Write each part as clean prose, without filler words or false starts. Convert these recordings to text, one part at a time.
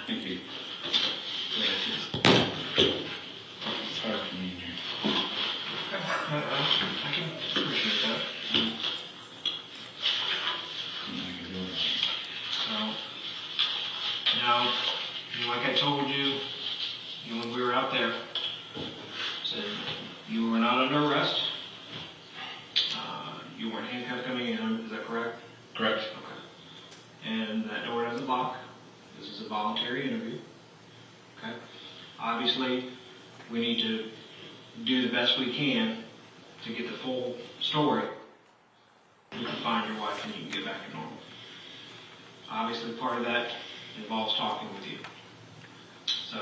Thank you. It's hard for me here. I can appreciate that. So, now, like I told you, when we were out there, said you were not under arrest. You weren't handcuffed coming in, is that correct? Correct. Okay. And that door doesn't lock. This is a voluntary interview. Okay. Obviously, we need to do the best we can to get the full story. You can find your wife and you can get back to normal. Obviously, part of that involves talking with you. So,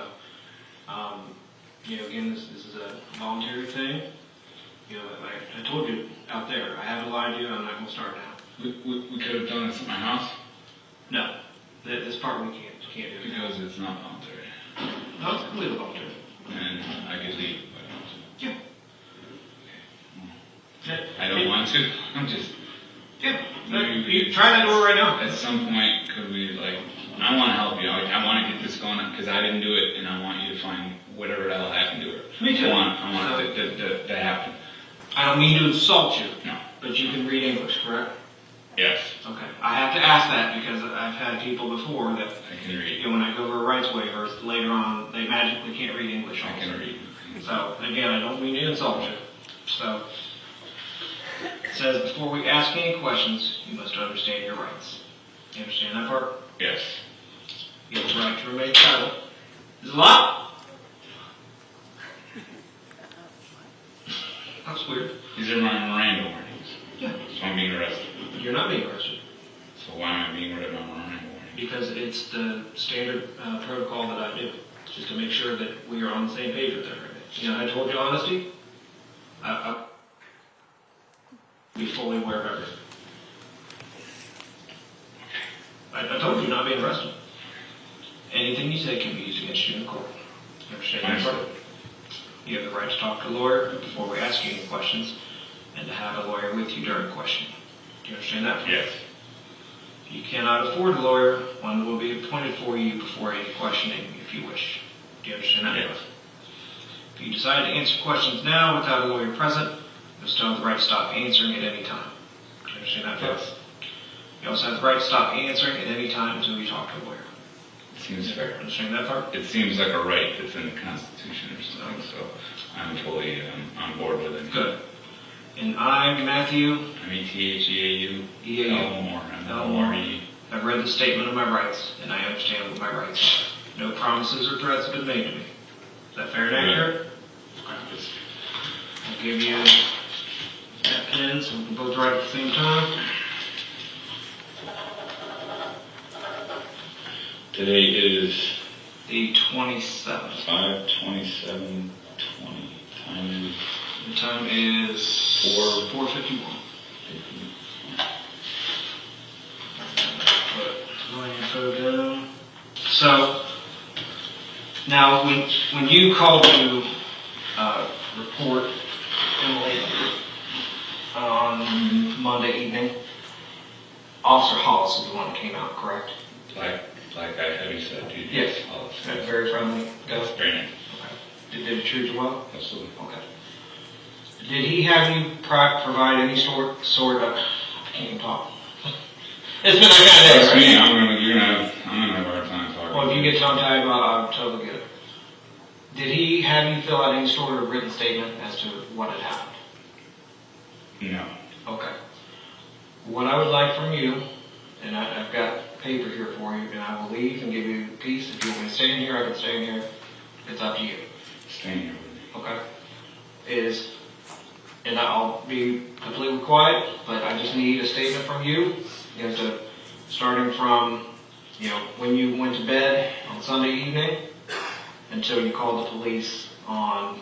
again, this is a voluntary thing. Like I told you out there, I haven't lied to you, I'm not going to start now. We could have done this at my house? No. This part we can't do. Because it's not voluntary. No, it's completely voluntary. And I could leave if I want to. Yeah. I don't want to. I'm just... Yeah. You try that door right now. At some point, could we, I want to help you. I want to get this going because I didn't do it, and I want you to find whatever the hell happened to her. Me too. I want it to happen. I don't mean to insult you. No. But you can read English, correct? Yes. Okay. I have to ask that because I've had people before that I can read. When I go over a rights waiver, later on, they magically can't read English also. I can read. So, again, I don't mean to insult you. So, it says, before we ask any questions, you must understand your rights. You understand that part? Yes. You have the right to remain silent. Is it locked? That's weird. These are my Miranda warnings. Yeah. So I'm being arrested. You're not being arrested. So why am I being read on Miranda warnings? Because it's the standard protocol that I do, just to make sure that we are on the same page with everything. I told you honesty. I'll be fully aware of everything. I told you you're not being arrested. Anything you say can be used against you in court. You understand that part? You have the right to talk to a lawyer before we ask you any questions, and to have a lawyer with you during questioning. Do you understand that part? Yes. You cannot afford a lawyer. One will be appointed for you before any questioning if you wish. Do you understand that? Yes. If you decide to answer questions now without a lawyer present, you'll still have the right to stop answering at any time. Do you understand that? Yes. You also have the right to stop answering at any time until you talk to a lawyer. It seems fair. Understand that part? It seems like a right that's in the Constitution or something, so I'm fully on board with it. Good. And I, Matthew, METHEAU, EAU, Elmore, MLORE. I've read the statement of my rights, and I understand what my rights are. No promises or threats have been made to me. Is that fair and accurate? I'll give you that pen so we can both write at the same time. Today is The 27th. 5/27/20. Time is The time is 4:51. Put my info down. So, now when you called to report Emily on Monday evening, Officer Hollis is the one that came out, correct? like I heavy said, dude. Yes. Very friendly guy. Very nice. Okay. Did he treat you well? Absolutely. Okay. Did he have you provide any sort of, I can't even talk. It's been like that day, Trust right? me, I'm gonna have a hard time talking. Well, if you get tongue-tied, I'll totally get it. Did he have you fill out any sort of written statement as to what had happened? No. Okay. What I would like from you, and I've got paper here for you, and I will leave and give you peace. If you want me to stay in here, I can stay in here. It's up to you. Staying here with me. Okay. And I'll be completely quiet, but I just need a statement from you. You have to, starting from, when you went to bed on Sunday evening until you called the police on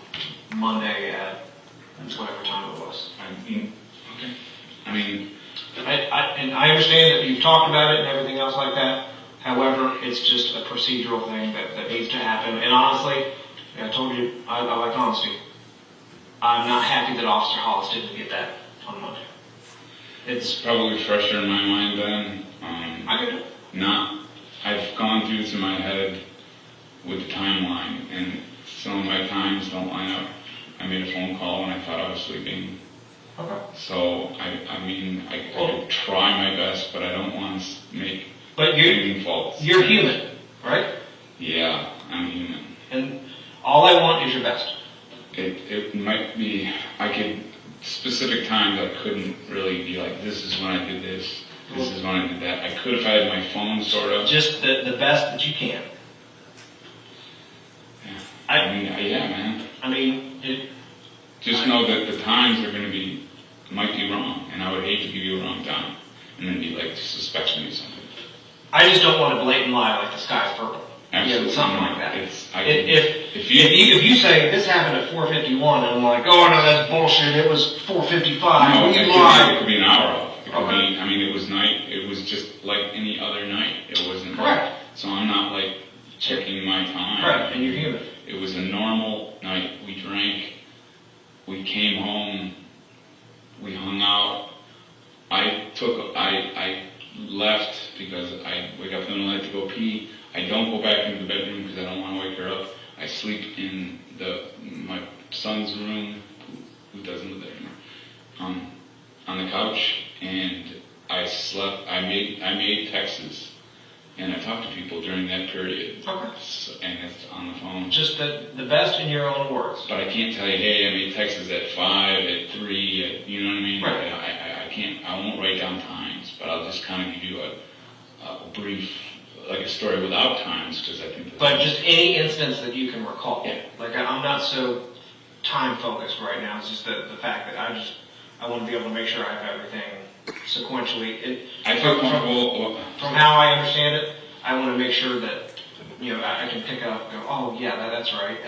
Monday at whatever time it was. And I understand that you've talked about it and everything else like that. However, it's just a procedural thing that needs to happen. And honestly, I told you, I like honesty. I'm not happy that Officer Hollis didn't get that on Monday. It's probably fresher in my mind then. I could do it. I've gone through this in my head with the timeline, and some of my times don't line up. I made a phone call when I thought I was sleeping. Okay. So, I mean, I could try my best, but I don't want to make But anything false. you're human, right? Yeah, I'm human. And all I want is your best. It might be, specific times I couldn't really be like, this is when I did this, this is when I did that. I could if I had my phone sort of. Just the best that you can. Yeah. Yeah, man. I mean, Just know that the times are going to be, might be wrong, and I would hate to give you a wrong time, and then be like, suspect me of something. I just don't want to blatant lie like the sky's purple. Absolutely. Something like that. If you say this happened at 4:51, and I'm like, oh no, that's bullshit. It was 4:55. No, You lied. it could be an hour off. It could be. I mean, it was night. It was just like any other night. It wasn't. Correct. So I'm not like checking my time. Correct. And you're human. It was a normal night. We drank. We came home. We hung out. I left because I wake up in the night to go pee. I don't go back into the bedroom because I don't want to wake her up. I sleep in my son's room, who doesn't live there anymore, on the couch, and I slept. I made texts, and I talked to people during that period. Okay. And it's on the phone. Just the best in your own words. But I can't tell you, hey, I made texts at 5, at 3, you know what I mean? Right. I can't. I won't write down times, but I'll just kind of give you a brief, like a story without times, because I think. But just any instance that you can recall. Yeah. Like I'm not so time focused right now. It's just the fact that I want to be able to make sure I have everything sequentially. I feel comfortable. From how I understand it, I want to make sure that I can pick up and go, oh yeah, that's right.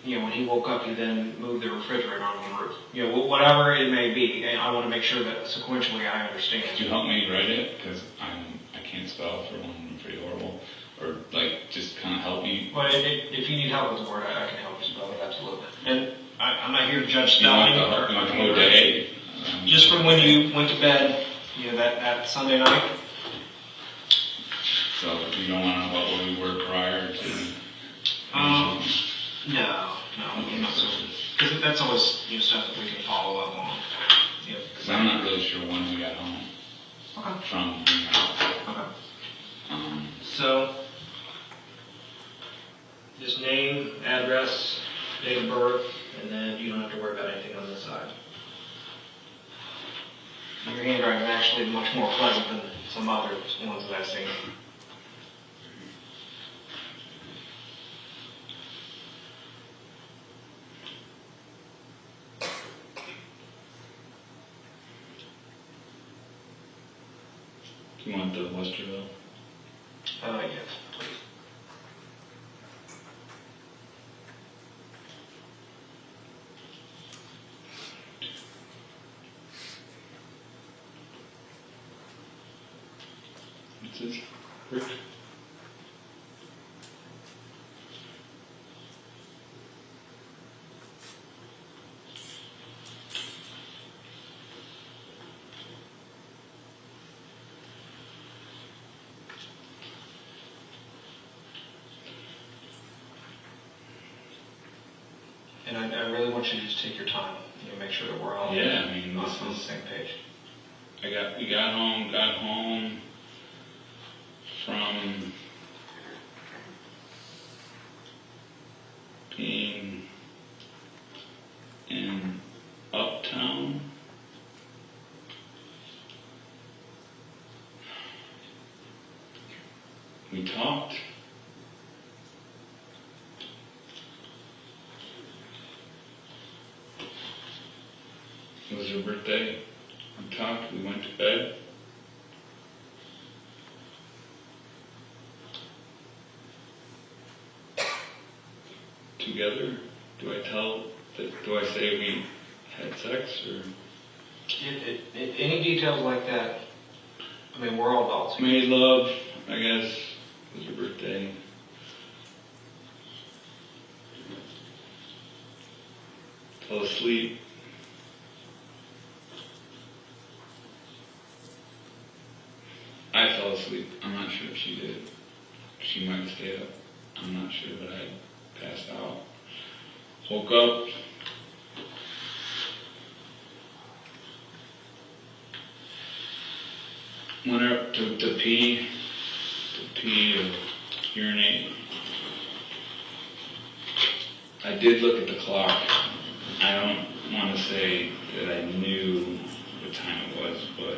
When he woke up, he then moved the refrigerator on the roof. Whatever it may be, I want to make sure that sequentially I understand. Could you help me write it? Because I can't spell for one. I'm pretty horrible. Or like just kind of help you. But if you need help with the word, I can help you spell it absolutely. And I'm not here to judge You want spelling. the whole day? Just from when you went to bed, that Sunday night. So you don't want to know about where we were prior to. No, I'm not so. Because that's always stuff that we can follow up on. Because I'm not really sure when we got home. Okay. From. Okay. So, just name, address, date of birth, and then you don't have to worry about anything on this side. Your handwriting is actually much more pleasant than some other ones that I've seen. Do you want the Westerville? Yes, please. What's this? Rick? And I really want you to just take your time, make sure that we're all Yeah, I mean, on this the is. same page. We got home from being in Uptown. We talked. It was her birthday. We talked, we went to bed. Together? Do I say we had sex or? Any details like that, I mean, we're all adults. Made love, I guess. It was her birthday. Fell asleep. I fell asleep. I'm not sure if she did. She might have stayed up. I'm not sure, but I passed out. Woke up. Went up to pee or urinate. I did look at the clock. I don't want to say that I knew what time it was, but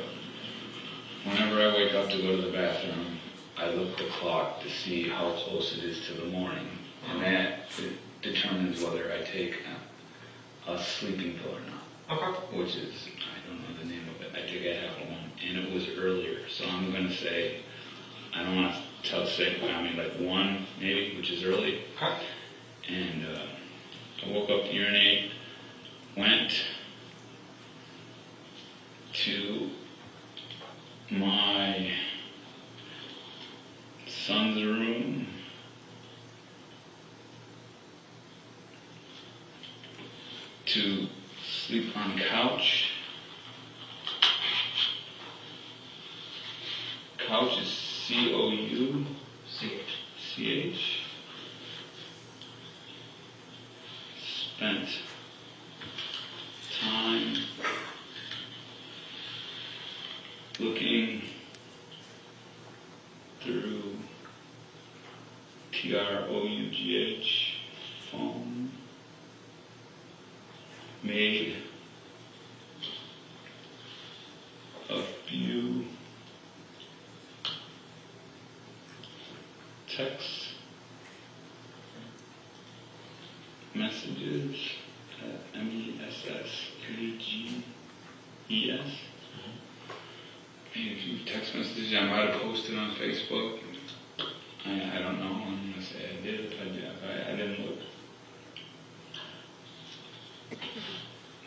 whenever I wake up to go to the bathroom, I look at the clock to see how close it is to the morning, and that determines whether I take a sleeping pill or not. Okay. Which is, I don't know the name of it. I took a half of one, and it was earlier, so I'm going to say, I don't want to say, I mean like 1 maybe, which is early. Okay. And I woke up to urinate, went to my son's room, to sleep on couch. Couch is C-O-U-C-H. Spent time looking through TROUGH phone. Made a few text messages at MESSAGES. Made a few text messages I might have posted on Facebook. I don't know. I'm gonna say I did. I didn't look.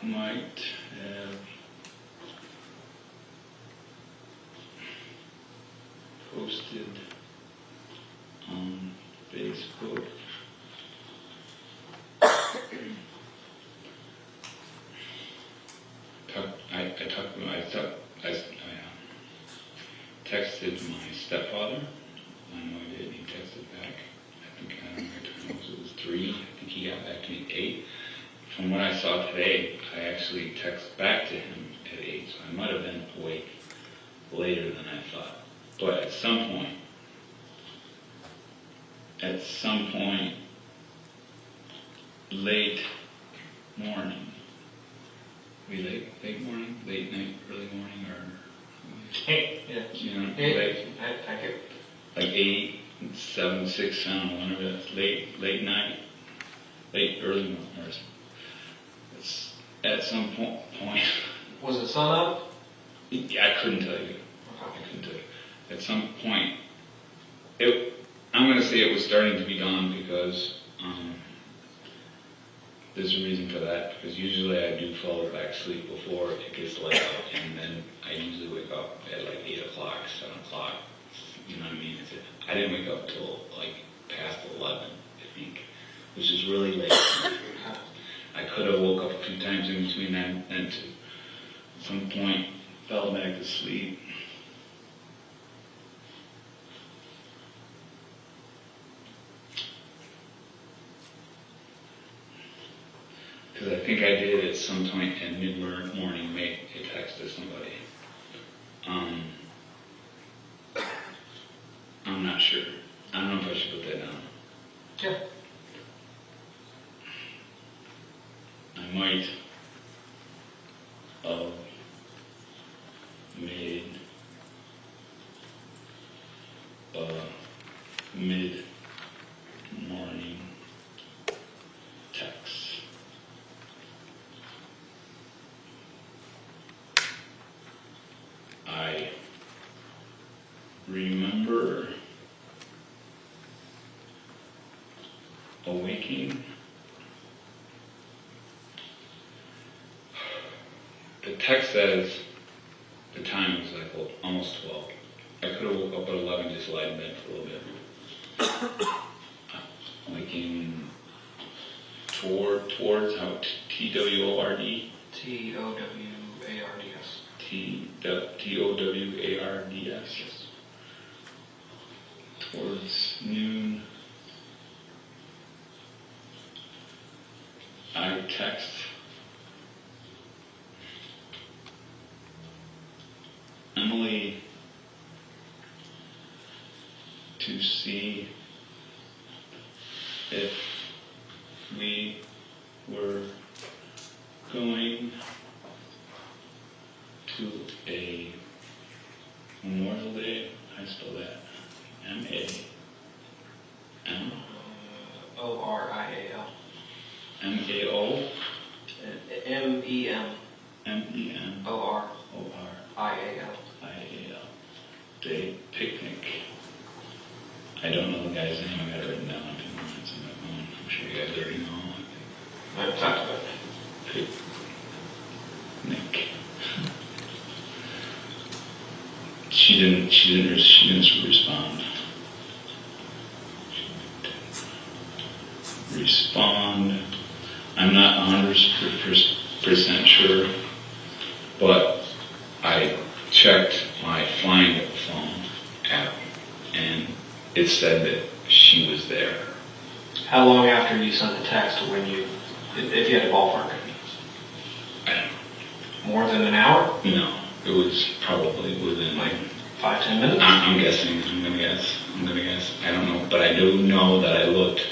Might have posted on Facebook. I texted my stepfather. I know I did. He texted back. I don't know what time it was. It was 3. I think he got back to me at 8. From what I saw today, I actually texted back to him at 8, so I might have been awake later than I thought. But at some point, late morning, late morning, late night, early morning, or Hey, yeah. you know, Hey, I get. like 8, 7, 6, I don't know, whenever that's late night, late early morning, or it's at some point. Was the sun up? I couldn't tell you. Okay. I couldn't tell you. At some point, I'm going to say it was starting to be dawn because there's a reason for that. Because usually I do fall back asleep before it gets light out, and then I usually wake up at like 8 o'clock, 7 o'clock. You know what I mean? I didn't wake up till like past 11, I think, which is really late. I could have woke up a few times in between that and to some point fell back to sleep. Because I think I did at some point in mid-morning make a text to somebody. I'm not sure. I don't know if I should put that down. Yeah. I might have made a mid-morning text. I remember awaking. The text says the time was like almost 12. I could have woke up at 11, just lied in bed for a little bit. Waking towards how T-W-O-R-D? T-O-W-A-R-D-S. T-O-W-A-R-D-S. Yes. Towards noon I text Emily to see if we were going to a Memorial Day. I spell that M-A-M. O-R-I-A-L. M-A-O. M-E-M. M-E-M. O-R-I-A-L. I-A-L. Day picnic. I don't know the guy's name. I got it written down on 2 minutes on my phone. I'm sure you guys already know. I've talked about it. Picnic. She didn't respond. I'm not 100% sure, but I checked my Find Phone app, and it said that she was there. How long after you sent the text when you, if you had a ballpark? I don't know. More than an hour? No, it was probably within Like 5-10 minutes? I'm guessing. I'm gonna guess. I don't know, but I do know that I looked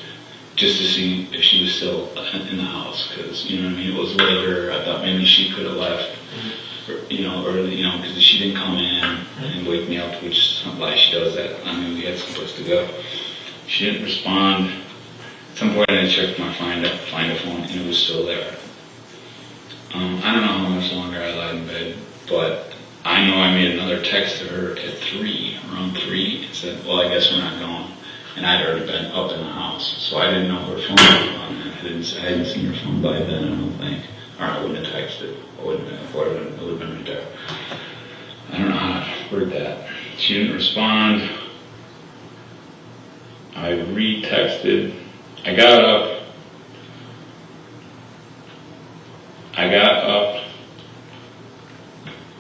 just to see if she was still in the house, because you know what I mean. It was later. I thought maybe she could have left, early, because she didn't come in and wake me up, which is not why she does that. I mean, we had someplace to go. She didn't respond. At some point, I checked my Find a Phone, and it was still there. I don't know how much longer I lied in bed, but I know I made another text to her at around 3, and said, well, I guess we're not going. And I'd already been up in the house, so I didn't know her phone was on. I hadn't seen her phone by then, I don't think. Or I wouldn't have texted. It would have been right there. I don't know how to word that. She didn't respond. I re-texted. I got up,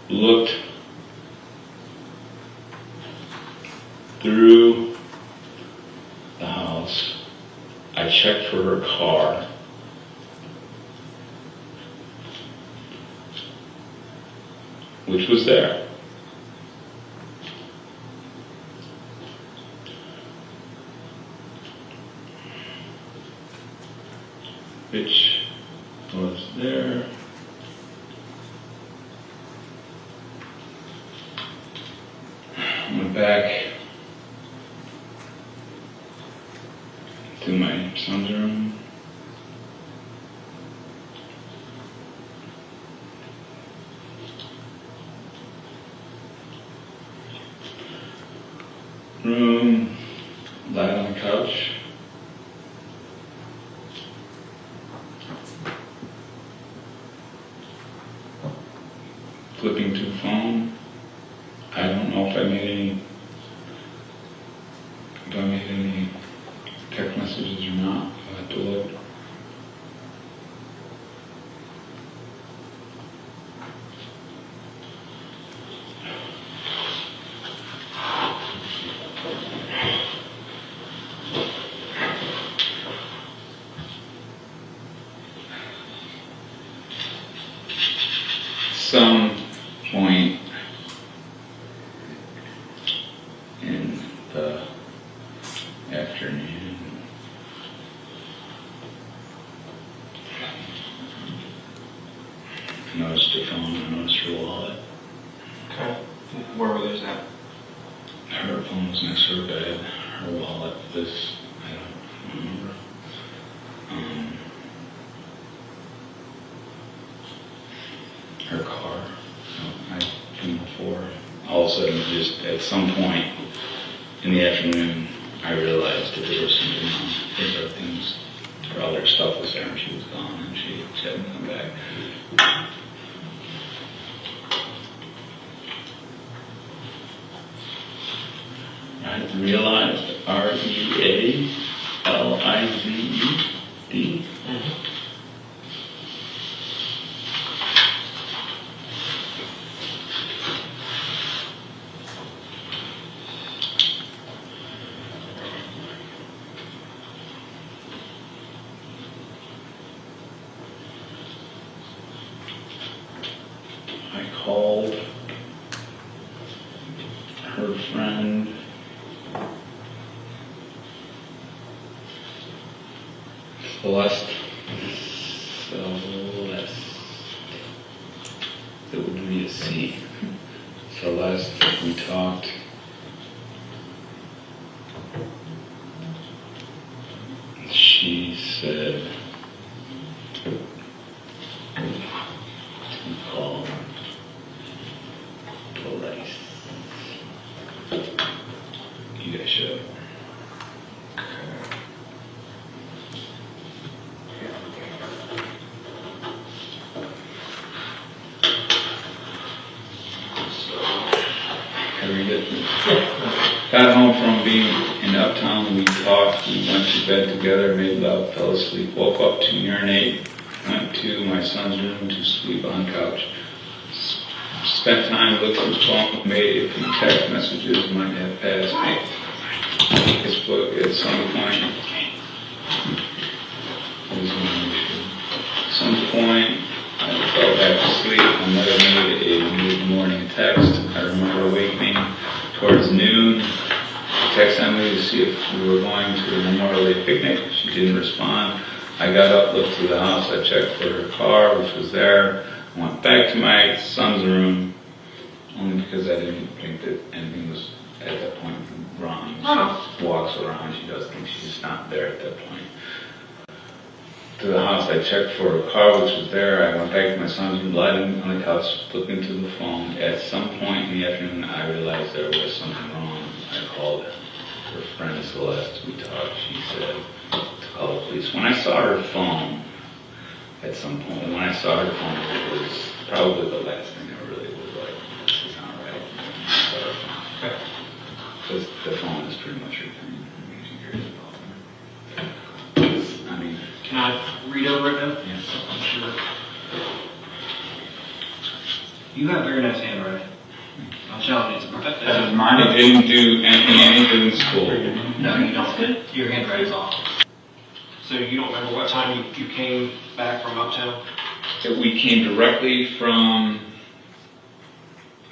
looked through the house. I checked for her car. Which was there. Went back to my son's room. Lied on the couch. Flipping to the phone. I don't know if I made any text messages or not. I'll have to look. Some point in the afternoon, I noticed her phone, I noticed her wallet. Okay. Where were those at? Her phone was next to her bed, her wallet was, I don't remember. Her car, I've been before. All of a sudden, just at some point in the afternoon, I realized that there was something wrong. Her things, her other stuff was there, and she was gone, and she hadn't come back. I realized R-E-A-L-I-Z-E-D. her friend. Celeste. It would be a C. Celeste, we talked. She said to call police. You guys should. Got home from being in Uptown, we talked, we went to bed together, made love, fell asleep, woke up to urinate, went to my son's room to sleep on couch. Spent time looking at the phone, made a few text messages, might have passed Facebook at some point. At some point, I fell back to sleep. I might have made a mid-morning text. I remember awakening towards noon. She texted me to see if we were going to a Memorial Day picnic. She didn't respond. I got up, looked through the house. I checked for her car, which was there. I went back to my son's room, only because I didn't think that anything was at that point wrong. She walks around. She does think she's not there at that point. To the house, I checked for a car, which was there. I went back to my son's room, lied on the couch, flipping through the phone. At some point in the afternoon, I realized there was something wrong. I called her friend Celeste. We talked. She said to call the police. When I saw her phone, at some point, when I saw her phone, it was probably the last thing I really was like, this is not right. I saw her phone. Because the phone is pretty much your thing. I mean, Can I read over it now? yes. Sure. You have very nice handwriting. I'm telling you, it's perfect. Mine, I didn't do anything in school. No, you don't. Your handwriting's awful. So you don't remember what time you came back from Uptown? So we came directly from,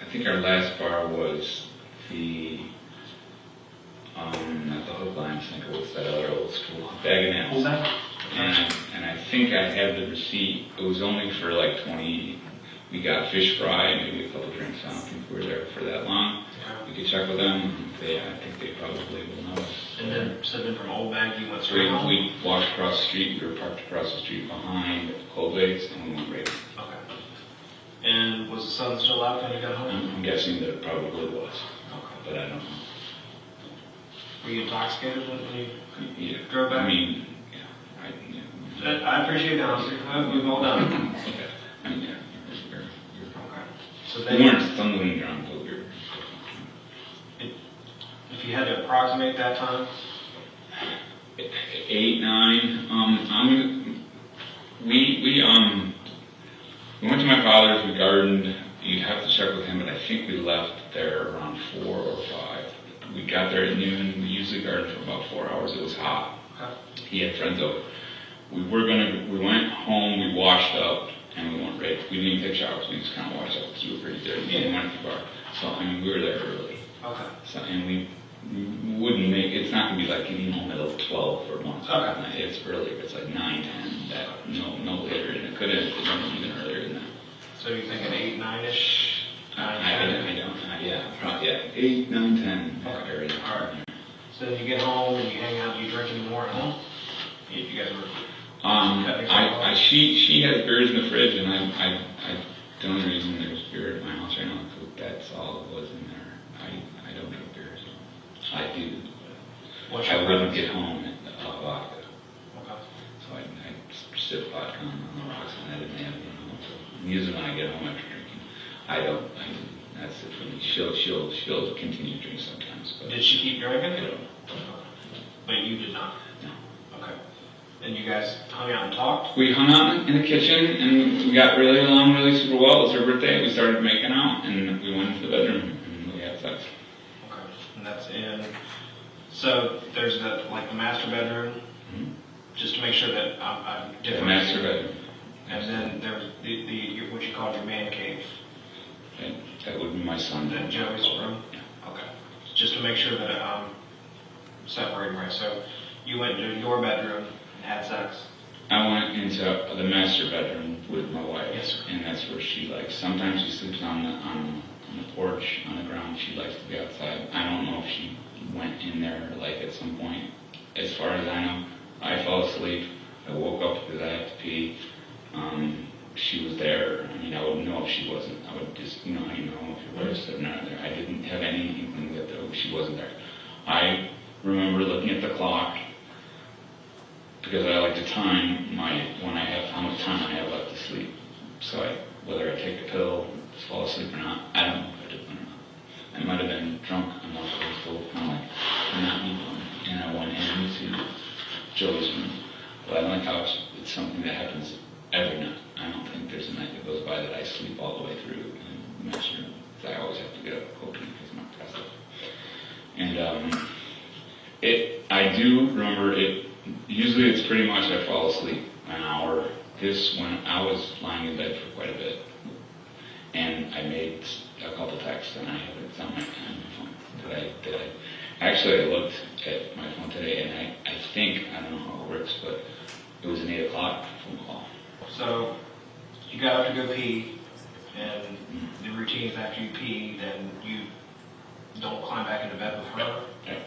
I think our last bar was the, not the Hook Line, I think it was that other old school, Bag and Nails. And I think I had the receipt. It was only for like 20. We got fish fry, maybe a couple drinks. I don't think we were there for that long. We could check with them. I think they probably will know us. And then, so then from Old Bag, you went So straight home? we walked across the street. We were parked across the street behind Colbate's, and we went right. Okay. And was the sun still out when you got home? I'm guessing that it probably was, Okay. but I don't know. Were you intoxicated when you Yeah. drove back? I mean, yeah. I appreciate the honesty. We've all done. Okay. I mean, yeah. Okay. So We then, weren't stumbling drunk, but we were. if you had to approximate that time, 8, 9. We went to my father's. We gardened. You'd have to check with him, but I think we left there around 4 or 5. We got there at noon. We usually garden for about 4 hours. It was hot. okay. He had friends over. We went home. We washed up, and we went right. We didn't even take showers. We just kind of washed up because we were pretty dirty and went to the bar. So I mean, we were there early. Okay. So and we wouldn't make. It's not gonna be like getting home at 12 or 1 o'clock at night. It's earlier. It's like 9, 10. That no later, and it could have been even earlier than that. So you're thinking 8, 9-ish? I don't. Yeah, probably. Yeah, 8, 9, 10. Okay. Area. All right. So then you get home and you hang out. You drink anymore at home? You guys were. She has beers in the fridge, and the only reason there's beer at my house right now is because that's all it was in there. I don't drink beer, so I do. What's I your wouldn't preference? get home at vodka, Okay. so I sip vodka on the rocks, and I didn't have it at home. So usually when I get home after drinking, that's it for me. She'll continue to drink sometimes, but Did she keep drinking? I don't. But you did not? No. Okay. And you guys hung out and talked? We hung out in the kitchen, and we got really along really super well. It was her birthday. We started making out, and we went into the bedroom, and we had sex. Okay. And that's in. So there's the master bedroom, just to make sure that I'm The different. master bedroom. And then there's the what you called your man cave. That would be my son. That Joey's room? Yeah. Okay. just to make sure that I'm separating right. So you went into your bedroom and had sex. I went into the master bedroom with my wife, Yes, and that's where she likes. Sometimes she sleeps on the porch, on the ground. She likes to be outside. I don't know if she went in there like at some point. As far as I know, I fell asleep. I woke up because I had to pee. She was there. I mean, I wouldn't know if she wasn't. I would just, you know, if you were sitting out there. I didn't have any inkling that she wasn't there. I remember looking at the clock because I like to time how much time I have left to sleep. So whether I take a pill, fall asleep or not, I don't know if I did one or not. I might have been drunk enough that I was still kind of like not me one, and I went into Joey's room. But on the couch, it's something that happens every night. I don't think there's a night that goes by that I sleep all the way through and measure. I always have to get up and go pee because I'm oppressive. And I do remember it. Usually it's pretty much I fall asleep an hour. This when I was lying in bed for quite a bit, and I made a couple texts, and I have it on my phone. Actually, I looked at my phone today, and I think, I don't know how it works, but it was an 8 o'clock phone call. So you got up to go pee, and the routine is after you pee, then you don't climb back into bed with her. Yeah.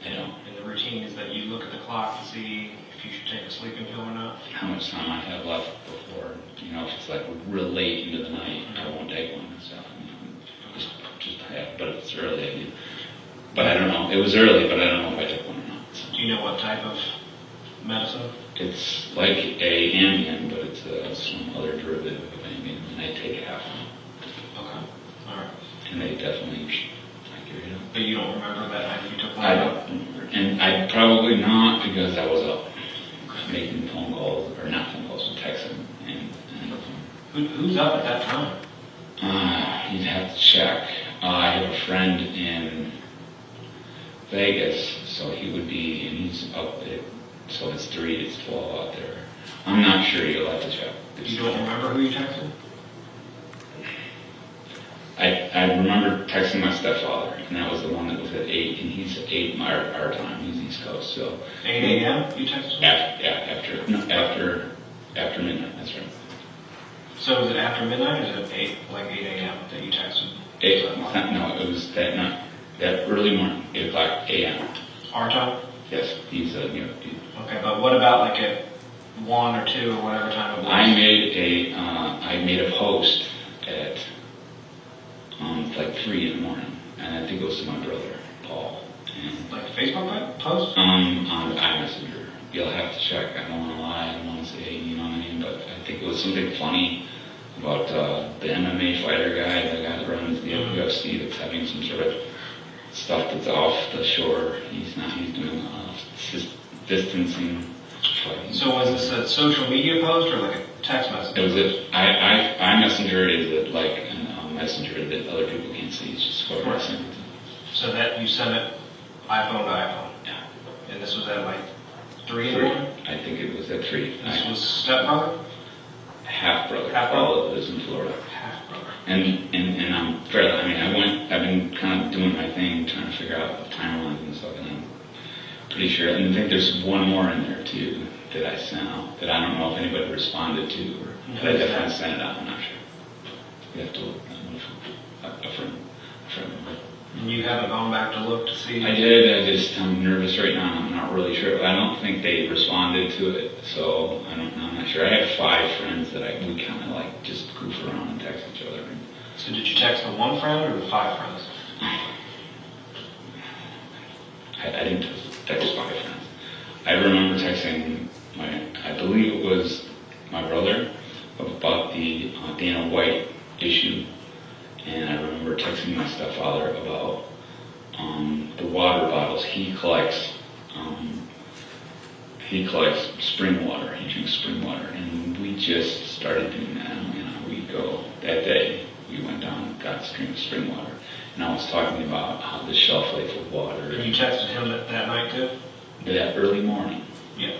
I don't. And the routine is that you look at the clock to see if you should take a sleeping pill or not. How much time I have left before, if it's like real late into the night, I won't take one. So, but it's early, I mean. But I don't know. It was early, but I don't know if I took one or not. So. Do you know what type of medicine? It's like a Ambien, but it's some other derivative of Ambien, and I take half of it. Okay. All right. And they definitely, But you don't remember that night you took one? I don't remember. And I probably not because I was up making phone calls, or not phone calls, but texting. Who's up at that time? You'd have to check. I have a friend in Vegas, so he would be, and he's up at, so it's 3, it's 12 out there. I'm not sure, you'll have to check. You don't remember who you texted? I remember texting my stepfather, and that was the one that was at 8, and he's at 8 our time, he's East Coast, so. 8 a.m. you texted him? After midnight, that's right. So is it after midnight, or is it 8 a.m. that you texted? 8, no, it was that night, that early morning, 8 o'clock a.m. Our time? Yes, he's Okay, but what about like at 1 or 2 or whatever time it was? I made a post at like 3 in the morning, and I think it was to my brother, Paul. And, like a Facebook post? on iMessenger. You'll have to check. I don't want to lie. I don't want to say, you know what I mean? But I think it was something funny about the MMA fighter guy, the guy that runs the UFC, that's having some sort of stuff that's off the shore. He's doing distancing fighting. So was this a social media post or like a text message? It was iMessenger is like a messenger that other people can't see. It's just for messenger. So that you sent it iPhone to iPhone? Yeah. And this was at like 3 in the morning? I think it was at 3. This was stepbrother? Half-brother. Half-brother? All lives in Florida. Half-brother. And I'm fairly, I've been kind of doing my thing, trying to figure out the timelines and stuff, and I'm pretty sure, and I think there's one more in there too that I sent out that I don't know if anybody responded to, or but I definitely sent it out, I'm not sure. You have to look, a friend. And you haven't gone back to look to see? I did, I'm nervous right now, I'm not really sure. I don't think they responded to it, so I don't know, I'm not sure. I have 5 friends that we kind of like just goof around and text each other. So did you text the 1 friend or the 5 friends? I didn't text 5 friends. I remember texting I believe it was my brother about the Dana White issue. And I remember texting my stepfather about the water bottles. He collects spring water. He drinks spring water, and we just started doing that. We go that day. We went down and got spring water, and I was talking about how the shelf life of water. And you texted him that night too? That early morning. Yeah,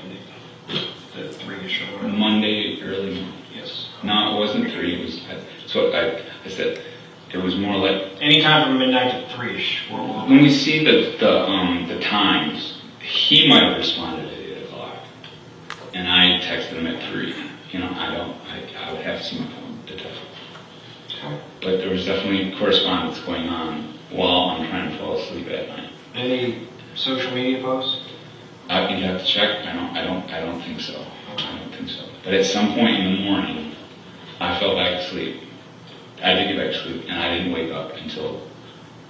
the 3-ish or whatever. Monday early morning. Yes. No, it wasn't 3. It was. So I said. It was more like Anytime from midnight to 3-ish. when we see the times, he might have responded at 8 o'clock, and I texted him at 3. You know, I would have to see my phone to text. Okay. But there was definitely correspondence going on while I'm trying to fall asleep at night. Any social media posts? You'd have to check. I don't think so. I don't think so. But at some point in the morning, I fell back asleep. I did get back to sleep, and I didn't wake up until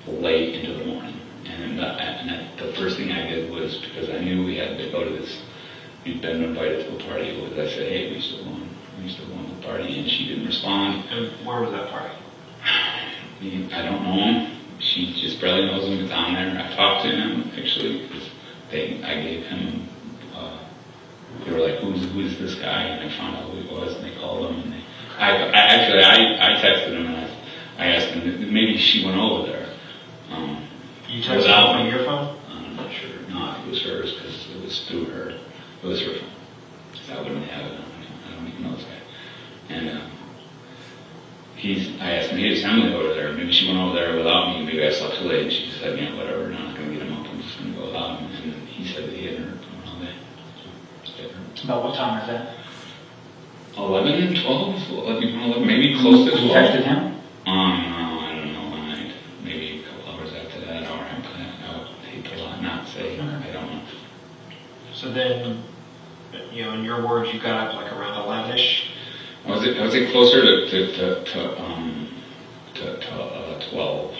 late into the morning. And the first thing I did was, because I knew we had to go to this, we'd been invited to a party, was I said, hey, we still going to the party, and she didn't respond. And where was that party? I don't know him. She just barely knows him. It's on there. I talked to him, actually, because I gave him, they were like, who's this guy? And I found out who he was, and they called him, and I texted him, and I asked him, maybe she went over there. You texted him from your phone? I'm not sure. No, it was hers, because it was through her. It was her phone. So I wouldn't have it. I don't even know this guy. And I asked him, hey, is Emily over there? Maybe she went over there without me. Maybe I slept too late. And she said, you know, whatever, I'm not going to get him up. I'm just going to go without him. And he said that he hadn't heard from her all day. About what time is that? 11, 12, 11, maybe close to 12. You texted him? No, I don't know. Maybe a couple hours after that, or I would hate to not say. I don't know. So then, you know, in your words, you got up like around 11-ish? I was it closer to 12,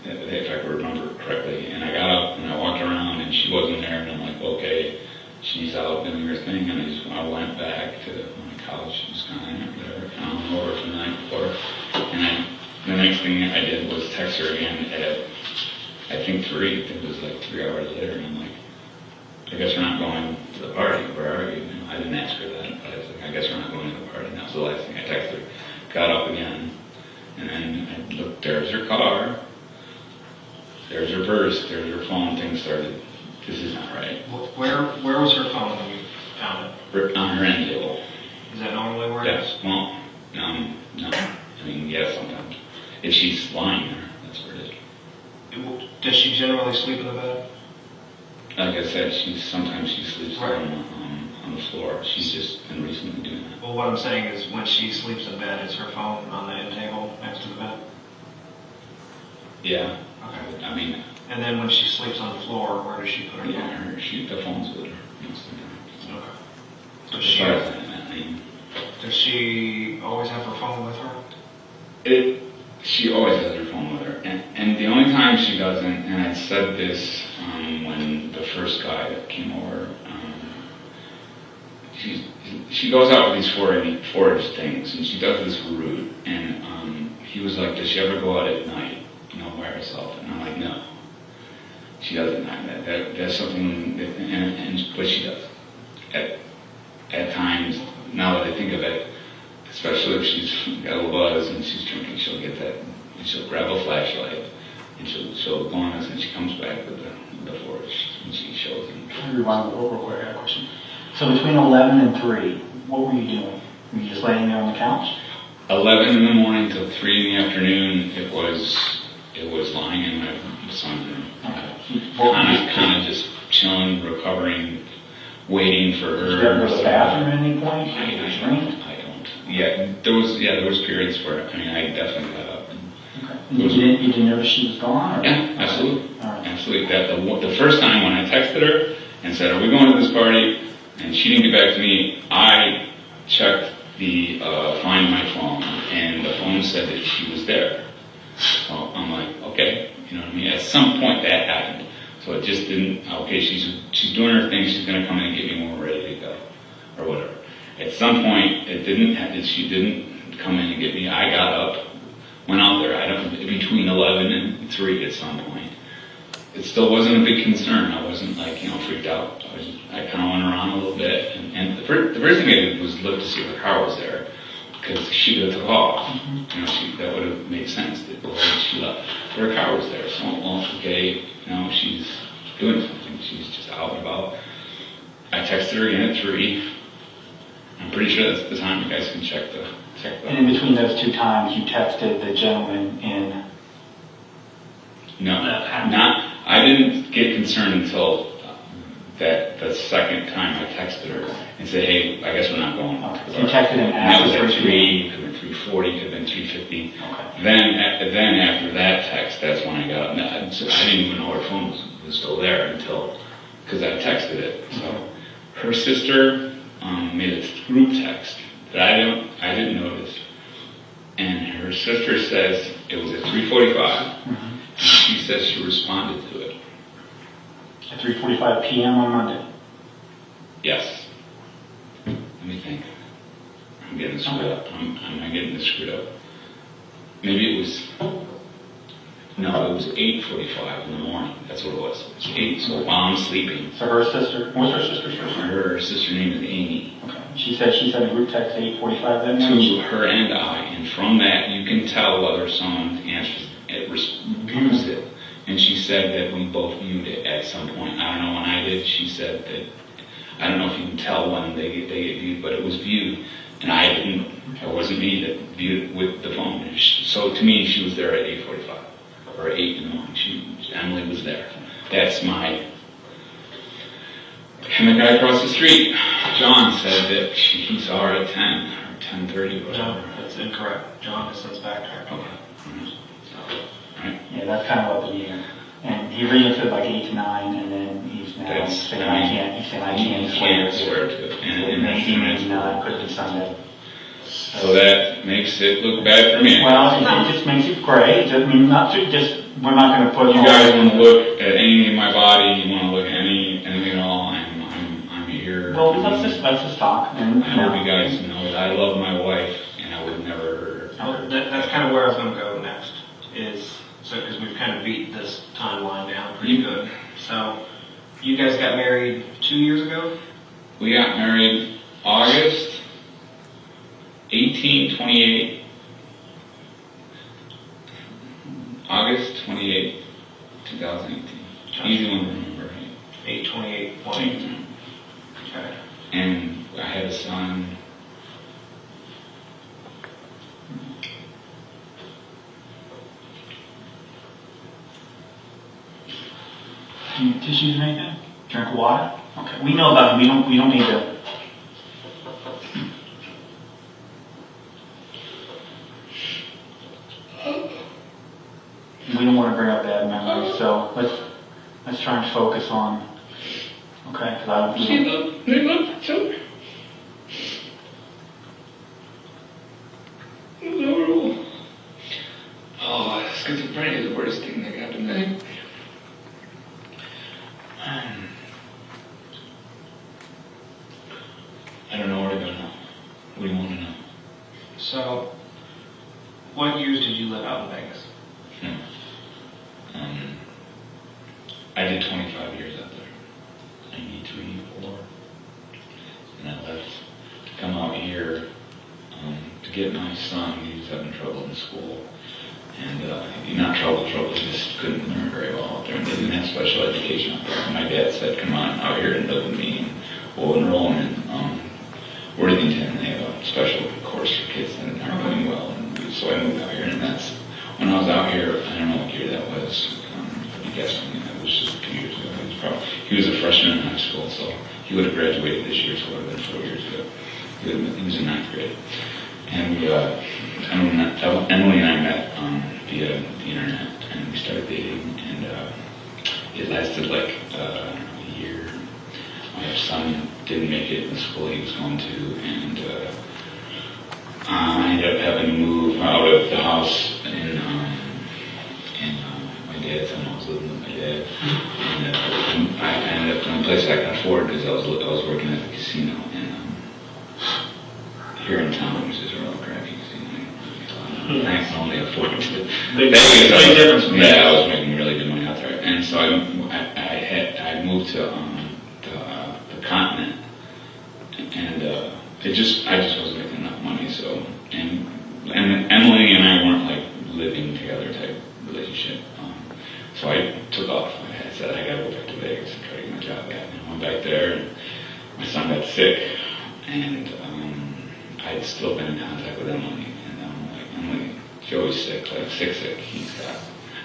if I remember correctly. And I got up and I walked around and she wasn't there, and I'm like, okay, she's out doing her thing. And I went back to my couch. She was kind of there, over from the night before. And the next thing I did was text her again at, I think 3. It was like 3 hours later, and I'm like, I guess we're not going to the party. Where are you? I didn't ask her that, but I was like, I guess we're not going to the party. And that was the last thing I texted her. Got up again, and then I looked, there's her car, there's her purse, there's her phone. Things started, this is not right. Where was her phone when you found it? On her end table. Is that normally where it is? Yes, well, no. I mean, yes, sometimes. If she's lying there, that's where it is. Does she generally sleep in the bed? Like I said, sometimes she sleeps on the floor. She's just been recently doing that. Well, what I'm saying is when she sleeps in bed, is her phone on the end table next to the bed? Yeah. Okay. I mean, and then when she sleeps on the floor, where does she put her phone? Yeah, the phone's with her most of the time. Okay. Does she always have her phone with her? She always has her phone with her. And the only time she doesn't, and I said this when the first guy that came over, she goes out with these forage things, and she does this route. And he was like, does she ever go out at night, by herself? And I'm like, no. She does at night. That's something, but she does. At times, now that I think of it, especially if she's got a buzz and she's drinking, she'll get that, and she'll grab a flashlight, and she'll go on us, and she comes back with the forage, and she shows them. Let me rewind real quick. I got a question. So between 11 and 3, what were you doing? Were you just laying there on the couch? 11 in the morning till 3 in the afternoon, it was lying in my son's room. Okay. Kind of just chilling, recovering, waiting for her. Did you ever go to the bathroom at any point? I don't. Yeah, there was periods where, I definitely got up. Okay. You didn't notice she was gone? Or? Yeah, absolutely. All right. Absolutely. The first time when I texted her and said, are we going to this party? And she didn't get back to me, I checked the Find My phone, and the phone said that she was there. So I'm like, okay, you know what I mean? At some point that happened. So it just didn't, okay, she's doing her thing, she's going to come in and get me when we're ready to go, or whatever. At some point, she didn't come in and get me. I got up, went out there, between 11 and 3 at some point. It still wasn't a big concern. I wasn't freaked out. I kind of went around a little bit, and the first thing I did was look to see if her car was there, because she would have took off. Mm-hmm. That would have made sense. She left. But her car was there, so okay, she's doing something. She's just out and about. I texted her again at 3. I'm pretty sure that's the time. You guys can check the check And that. in between those two times, you texted the gentleman in. No, That happened. I didn't get concerned until that the second time I texted her and said, hey, I guess we're not going. Okay. So you texted him And that was after at 3 3, could have been 3:40, could have been 3:50. Okay. Then after that text, that's when I got up. I didn't even know her phone was still there until, because I texted it. So her sister made a group text that I didn't notice. And her sister says it was at 3:45. Mm-hmm. And she says she responded to it. At 3:45 p.m. on Monday. Yes. Let me think. I'm getting this screwed up. Am I getting this screwed up? Maybe it was. No, it was 8:45 in the morning. That's what it was. It was 8. So while I'm sleeping. So her sister, what's her sister's first name? Her sister name is Amy. Okay. She said she sent a group text at 8:45 that night. To her and I, and from that you can tell whether someone answers it, views it. And she said that we both viewed it at some point. I don't know when I did. She said that I don't know if you can tell when they get viewed, but it was viewed, and I didn't. It wasn't me that viewed it with the phone. So to me, she was there at 8:45 or 8 in the morning. Emily was there. That's my. And the guy across the street, John, said that he saw her at 10 or 10:30 or whatever. No, that's incorrect. John has since backtracked. Okay. Right. Yeah, that's kind of what the year. And he re-entered like 8 to 9, and then he's now That's- saying I I mean, can't. He's saying I You can't can't swear. swear to it. And Maybe, maybe not. Could be Sunday. so that makes it look bad for me. Well, it just makes it great. I mean, not to just. We're not going to put. You guys want to look at anything in my body, you want to look at anything at all, I'm here. Well, let's just talk. And I hope you guys know that I love my wife, and I would never hurt her. Well, that's kind of where I was going to go next. Because we've kind of beat this timeline down pretty good. So, you guys got married 2 years ago? We got married August 28. August 28, 2018. Easy one to remember, right? 8/28/2018. Okay. And I had a son. Do you tissues or anything? Drink water. Okay. We know about him. We don't need to. We don't want to bring up bad memories, so let's try and focus on. Okay, because I don't. They look so. It was horrible. Oh, schizophrenia is the worst thing that got to me. I don't know where to go now. What do you want to know? So, what years did you live out in Vegas? I did 25 years out there. 93, 4. And I left to come out here to get my son. He was having trouble in school. And not trouble, he just couldn't learn very well out there. And they didn't have special education out there. And my dad said, come on out here and live with me. And we'll enroll him in Worthington. They have a special course for kids that aren't doing well. And so I moved out here. And that's when I was out here, I don't know what year that was. I'm guessing that was just 2 years ago. He was a freshman in high school, so he would have graduated this year, so it would have been 4 years ago. He was in 9th grade. And Emily and I met via the internet, and we started dating, and it lasted like a year. My son didn't make it in the school he was going to, and I ended up having to move out of the house in my dad's home. I was living with my dad, and I ended up in a place I could afford because I was working at the casino here in town, which is a real crappy casino. I can only afford it. Big difference. Yeah, I was making really good money out there, and so I moved to the continent, and I just wasn't making enough money. So and Emily and I weren't like living together type relationship. So I took off. I said I gotta go back to Vegas and try to get my job back. And I went back there, and my son got sick, and I I'd still been in contact with Emily, and I'm like, Emily, Joey's sick, he's got,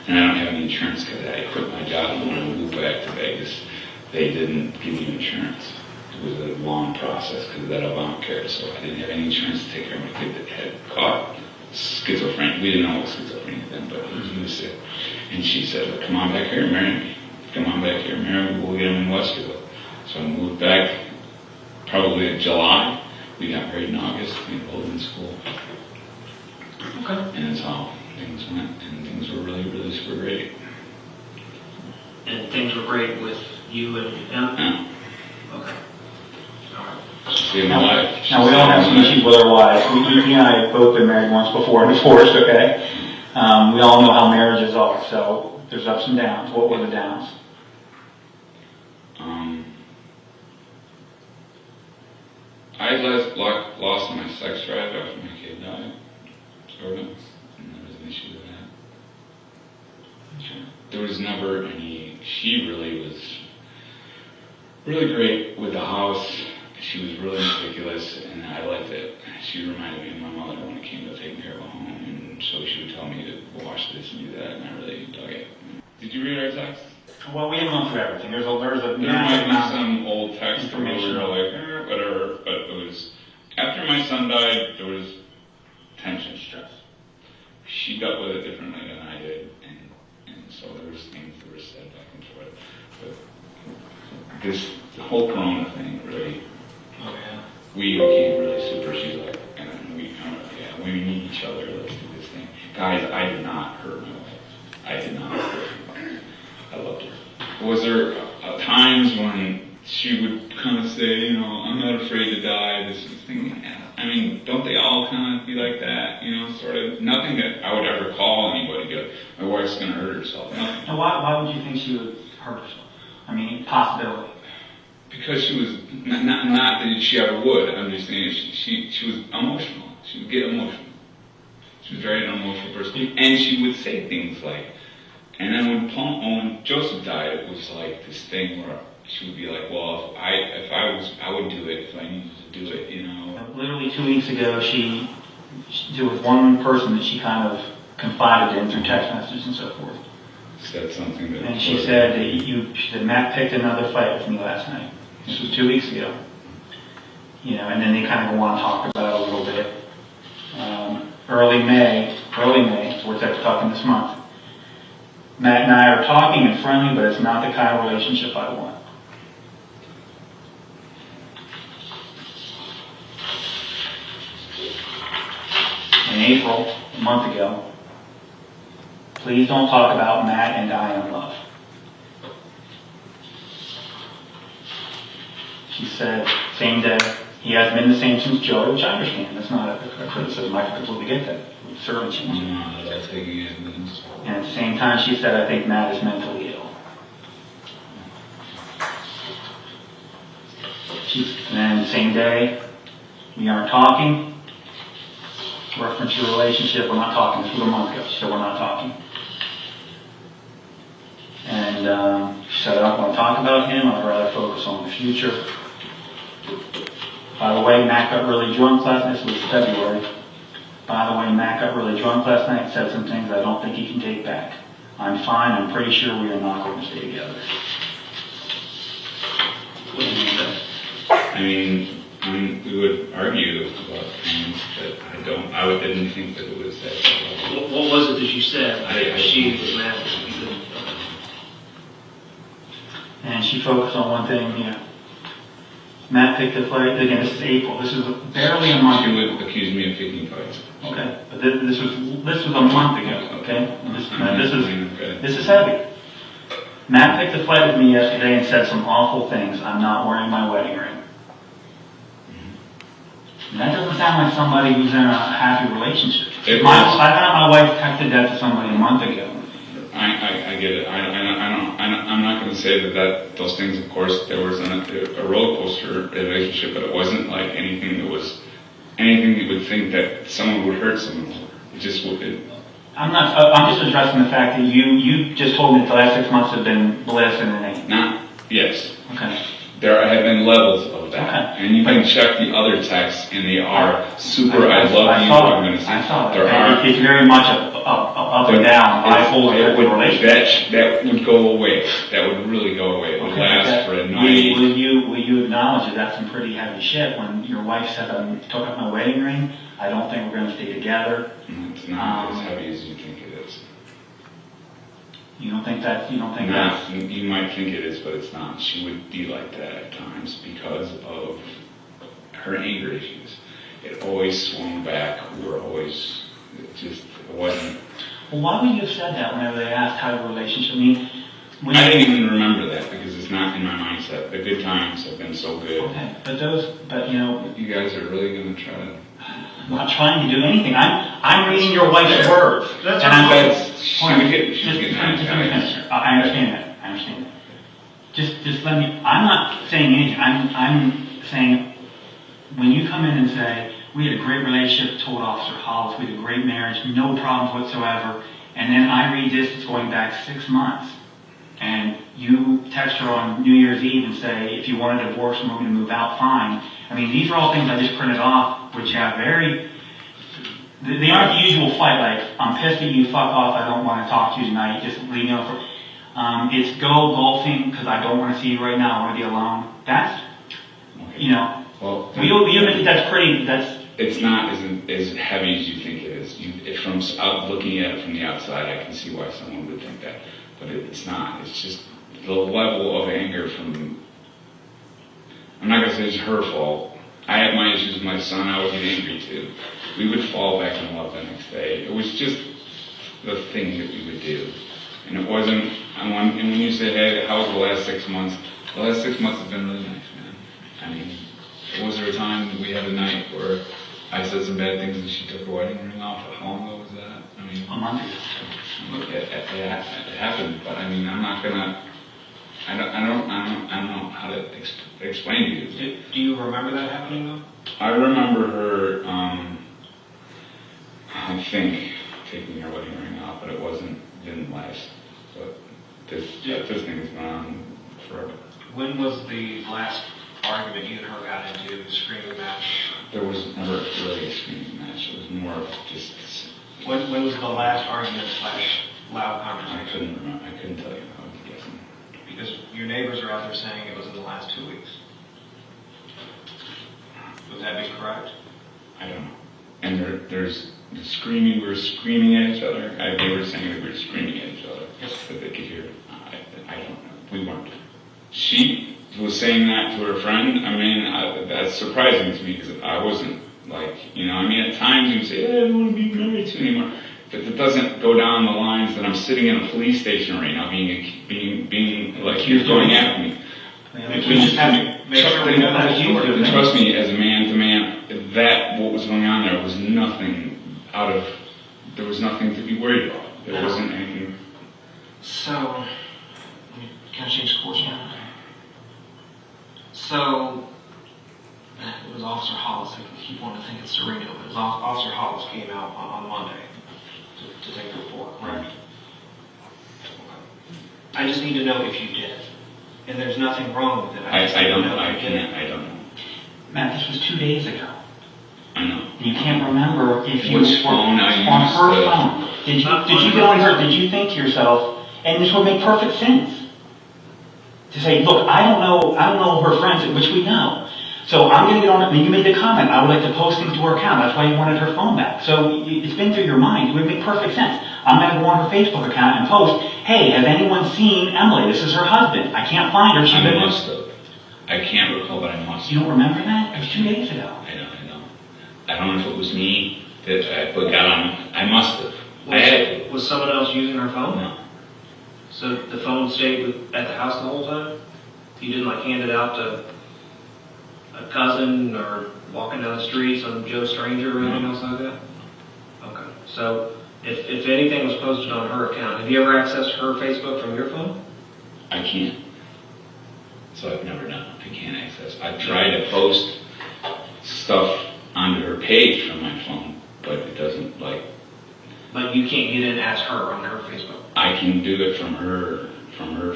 and I don't have any insurance because I quit my job, and when I moved back to Vegas, they didn't give me insurance. It was a long process because of that Obamacare, so I didn't have any insurance to take care of my kid that had caught schizophrenia. We didn't know what schizophrenia then, but he was sick. And she said, come on back here and marry me. Come on back here and marry me, we'll get him in Westville. So I moved back probably in July. We got married in August, we enrolled in school. Okay. And that's how things went, and things were really, really super great. And things were great with you and Em? Yeah. Okay. All right. Saved my life. Now, we don't have some issues with our wives. You and I have both been married once before and divorced, okay? We all know how marriages are, so there's ups and downs. What were the downs? I lost my sex drive after my kid died, sort of, and there was an issue with that. Okay. There was never any, she really was really great with the house. She was really meticulous, and I liked it. She reminded me of my mother when it came to taking care of a home, and so she would tell me to wash this and do that, and I really dug it. Did you read our text? Well, we haven't gone through everything. There's a There massive might be amount some old text where we were like, whatever, but it was, after my son died, there was tension, stress. She dealt with it differently than I did, and so there was things that were said back and forth. But the whole Corona thing, really, Oh, yeah. we became really super. She's like, and then we need each other, let's do this thing. Guys, I did not hurt my wife. I did not hurt her. I loved her. Was there times when she would kind of say, I'm not afraid to die, this thing? I mean, don't they all kind of be like that, sort of? Nothing that I would ever call anybody, go, my wife's going to hurt herself. Nothing. Now, why would you think she would hurt herself? I mean, possibility. Because she was, not that she ever would, I'm just saying she was emotional. She would get emotional. She was very an emotional person. And she would say things like, and then when Joseph died, it was like this thing where she would be like, well, if I would do it if I needed to do it, Literally 2 weeks ago, there was one person that she kind of confided in through text messages and so forth. Said something that. And she said that Matt picked another fight with me last night. This was 2 weeks ago. And then they kind of go on and talk about it a little bit. Early May, so we're talking this month. Matt and I are talking and friendly, but it's not the kind of relationship I want. In April, a month ago, please don't talk about Matt and I in love. She said, same day, he hasn't been the same since Joey, which I understand. That's not a criticism. I completely get that. We've certainly changed. And at the same time, she said, I think Matt is mentally ill. And then the same day, we aren't talking. Reference your relationship, we're not talking. This was a month ago. She said, we're not talking. And she said, I don't want to talk about him. I'd rather focus on the future. By the way, Matt got really drunk last night. This was February. By the way, Matt got really drunk last night and said some things I don't think he can take back. I'm fine. I'm pretty sure we are not going to stay together. What do you mean by that? I mean, we would argue about things, but I didn't think that it was that. What was it that you said? She was mad that you couldn't. And she focused on one thing, Matt picked the fight. Again, this is April. This is barely a month She ago. would accuse me of picking fights. Okay, but this was a month ago. Okay, and this is heavy. Matt picked a fight with me yesterday and said some awful things. I'm not wearing my wedding ring. And that doesn't sound like somebody who's in a happy relationship. I thought my wife texted that to somebody a month ago. I get it. I'm not going to say that those things, of course, there was a roller coaster relationship, but it wasn't like anything that you would think that someone would hurt someone. It just would. I'm just addressing the fact that you just told me that the last 6 months have been bliss and it ain't. Yes. Okay. There have been levels of that. Okay. And you can check the other texts, and they are super. I love you. I'm going to see. I saw There it. are. It's very much up and down. Bipolar relationship. That would go away. That would really go away. It would last for a night. Will you acknowledge that that's some pretty heavy shit when your wife said, "I took up my wedding ring. I don't think we're going to stay together." It's not as heavy as you think it is. You don't think that? You might think it is, but it's not. She would be like that at times because of her anger issues. It always swung back. We were always, it wasn't. Well, why would you have said that whenever they asked how your relationship? I mean, I didn't even remember that because it's not in my mindset. The good times have been so good. Okay, but you know. You guys are really going to try to. I'm not trying to do anything. I'm reading your wife's words. That's and I'm going. Just let me finish. I understand that. Just let me. I'm not saying anything. I'm saying when you come in and say we had a great relationship, told Officer Hollis, we had a great marriage, no problems whatsoever, and then I read this, it's going back 6 months, and you text her on New Year's Eve and say if you want a divorce and want me to move out, fine. I mean, these are all things I just printed off, which have they aren't the usual fight, like, I'm pissed at you, fuck off, I don't want to talk to you tonight, just leave me alone. It's go golfing, because I don't want to see you right now, I want to be alone. That's, you know, well, that's pretty, it's not as heavy as you think it is. From looking at it from the outside, I can see why someone would think that. But it's not. It's just the level of anger from, I'm not going to say it's her fault. I had my issues with my son, I would get angry too. We would fall back in love the next day. It was just the thing that we would do. And it wasn't, and when you say, hey, how was the last 6 months? The last 6 months have been really nice, man. I mean, was there a time that we had a night where I said some bad things and she took her wedding ring off? How long ago was that? I mean, a month ago. It happened, but I mean, I'm not gonna, I don't know how to explain to you. Do you remember that happening though? I remember her, I think, taking her wedding ring off, but didn't last. But this thing has gone on forever. When was the last argument you and her got into, the screaming match? There was never really a screaming match. It was more of just. When was the last argument / loud conversation? I couldn't remember. I couldn't tell you. I was guessing. Because your neighbors are out there saying it was in the last 2 weeks. Would that be correct? I don't know. And there's the screaming. We were screaming at each other. They were saying that we were screaming at each other. Yes. That they could hear it. I don't know. We weren't. She was saying that to her friend. I mean, that's surprising to me because I wasn't like, I mean, at times you'd say, I don't want to be married to you anymore. But it doesn't go down the lines that I'm sitting in a police station right now being like, you're going after me. We just have to make sure we know that you were. Trust me, as a man to man, that what was going on there was nothing there was nothing to be worried about. There wasn't anything. So, can I change course now? So, it was Officer Hollis. I keep wanting to think it's Serena, but it was Officer Hollis came out on Monday to take the report, correct? I just need to know if you did. And there's nothing wrong with it. I don't know. I don't know. Matt, this was 2 days ago. I know. You can't remember if you Which phone I used. On her phone. Did you get on her? Did you think to yourself, and this would make perfect sense, to say, look, I don't know her friends, which we know. So I'm going to get on it. And you made the comment, I would like to post things to her account. That's why you wanted her phone back. So it's been through your mind. It would make perfect sense. I'm going to go on her Facebook account and post, hey, has anyone seen Emily? This is her husband. I can't find her. I must have. I can't recall, but I must have. You don't remember that? It was 2 days ago. I know. I don't know if it was me that put that on. I must have. Was someone else using her phone? No. So the phone stayed at the house the whole time? You didn't hand it out to a cousin or walking down the street, some Joe stranger or anything else like that? Okay. So if anything was posted on her account, have you ever accessed her Facebook from your phone? I can't. So I've never done it. I can't access. I've tried to post stuff onto her page from my phone, but it doesn't But you can't get in as her on her Facebook? I can do it from her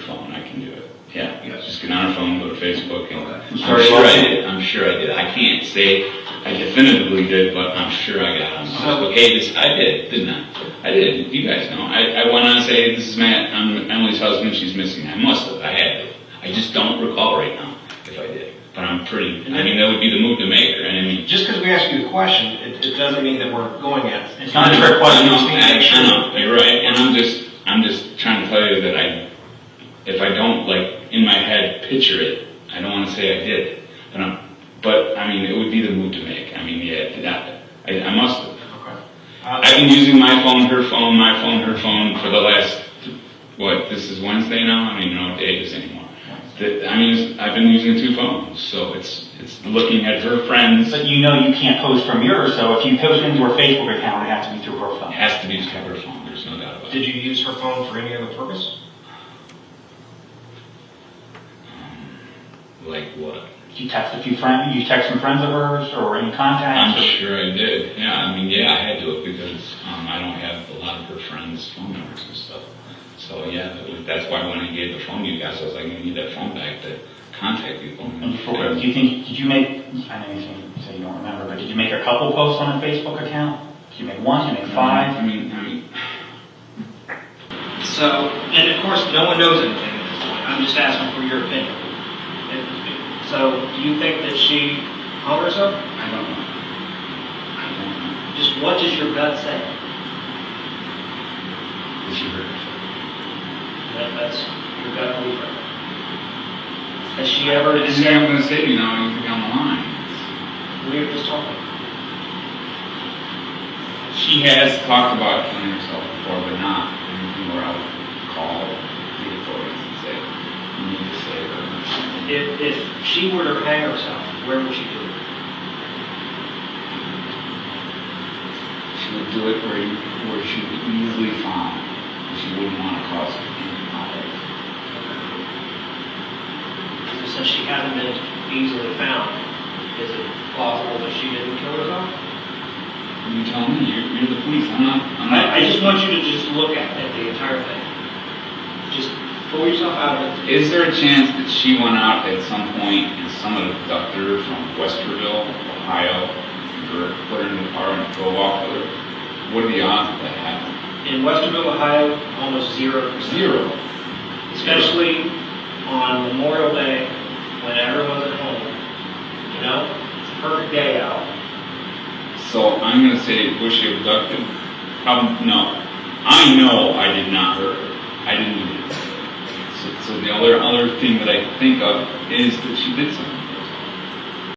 phone. I can do it. Yeah. Yes. Just get on her phone, go to Facebook, and okay. I'm sure I did. I can't say I definitively did, but I'm sure I got them. So- Okay, I did, didn't I? I did. You guys know. I went on to say, this is Matt, I'm Emily's husband, she's missing. I must have. I had to. I just don't recall right now if I did. But I'm pretty, I mean, that would be the move to make, right? I mean, Just because we ask you a question, it doesn't mean that we're going at it. It's not a trick question. I know, you're right, and I'm just trying to tell you that if I don't, like, in my head, picture it, I don't want to say I did, but I mean, it would be the move to make. I mean, yeah, I must have. Okay. I've been using my phone, her phone, her phone for the last, this is Wednesday now? I don't even know what day it is anymore. I mean, I've been using 2 phones, so it's looking at her friends. But you know you can't post from yours, so if you post into her Facebook account, it has to be through her phone. It has to be just her phone, there's no doubt about it. Did you use her phone for any other purpose? Like what? You text a few friends, you text some friends of hers, or any contacts? I'm sure I did. Yeah, I mean, yeah, I had to it because I don't have a lot of her friends' phone numbers and stuff. So yeah, that's why when I gave the phone to you guys, I was like, you need that phone back to contact people. And before, do you think, did you make, I know you say you don't remember, but did you make a couple posts on a Facebook account? Did you make 1, did you make 5? I mean. So, and of course, no one knows anything at this point. I'm just asking for your opinion. So, do you think that she hung herself? I don't know. Just what does your gut say? Did she hurt herself? That's your gut belief right now. Has she ever I'm going to say to you now, you think I'm lying. We were just talking. She has talked about killing herself before, but not anything where I would call the authorities and say, you need to save her. If she were to hang herself, where would she do it? She would do it where she would be easily found. She wouldn't want to cause any conflict. Since she hadn't been easily found, is it plausible that she didn't kill herself? You tell me. You're the police. I'm not. I just want you to just look at the entire thing. Just pull yourself out of it. Is there a chance that she went out at some point and someone abducted her from Westerville, Ohio, or put her in the car and drove off with her? What are the odds of that happening? In Westerville, Ohio, almost 0%. 0. Especially on Memorial Day when everyone's at home. You know? It's a perfect day out. So I'm going to say, was she abducted? No. I know I did not hurt her. I didn't do it. So the other thing that I think of is that she did something.